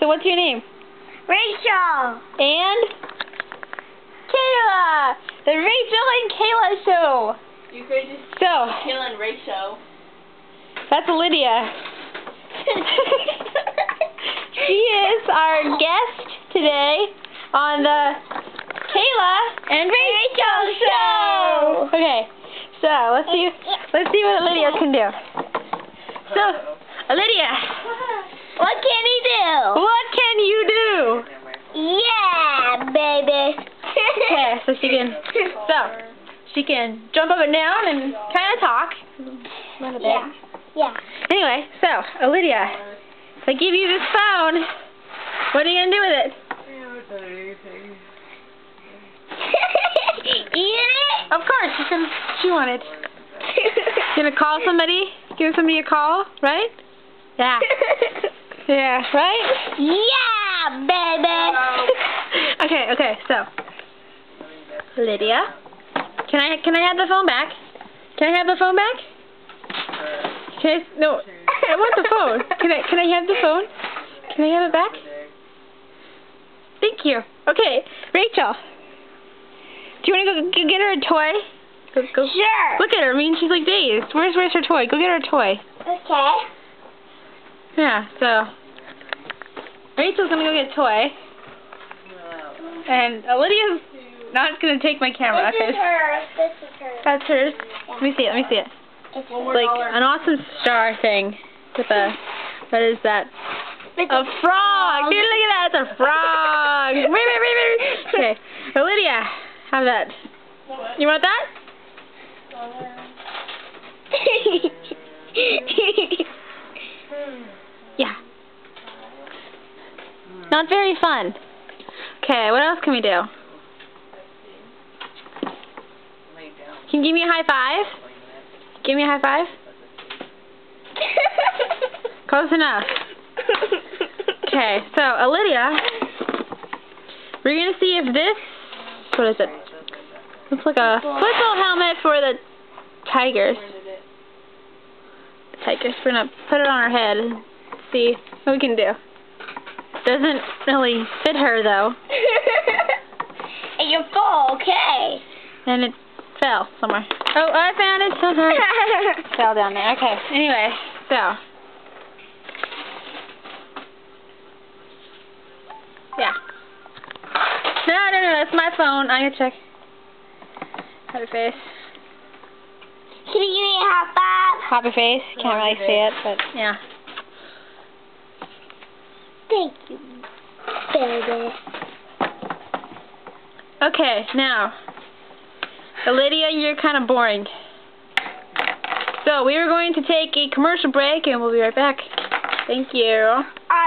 So what's your name? Rachel. And? Kayla! The Rachel and Kayla show. You could just Kayla and Rachel. That's Lydia. She is our guest today on the Kayla and Rachel show. Okay, so let's see what Lydia can do. So, Lydia, What can he do? what can you do? Yeah, baby. Okay, so she can jump up and down and kind of talk a little bit. Yeah. Anyway, so Lydia, if I give you this phone, what are you gonna do with it? Eat it? Of course, she's gonna chew on it. Gonna call somebody? Give somebody a call, right? Yeah. Yeah, right? Yeah, baby. Okay, so Lydia, can I have the phone back? Can I have the phone back? No, I want the phone. Can I have the phone? Can I have it back? Thank you. Okay, Rachel, do you want to go get her a toy? Go. Sure. Look at her. I mean, she's like dazed. Where's her toy? Go get her a toy. Okay. Yeah. So Rachel's gonna go get a toy, and Lydia's not gonna take my camera. This is hers. This is hers. That's hers. Let me see it. It's Like an awesome star thing with a, what is that? A frog! Dude, look at that, it's a frog! Okay, Lydia, have that. You want that? Yeah. Not very fun. Okay, what else can we do? Can you give me a high five? Give me a high five? Close enough. Okay, so Lydia, we're gonna see if this, what is it? Looks like a football helmet for the tigers. We're gonna put it on her head and see what we can do. Doesn't really fit her though. And you're full, okay. And it fell somewhere. Oh, I found it somewhere. Fell down there. Okay, anyway, so. Yeah. No, that's my phone. I'm gonna check. Happy face. Can you give me a high five? Happy face. Can't really see it, but yeah. Thank you, baby. Okay, now, Lydia, you're kind of boring. So we are going to take a commercial break, and we'll be right back. Thank you.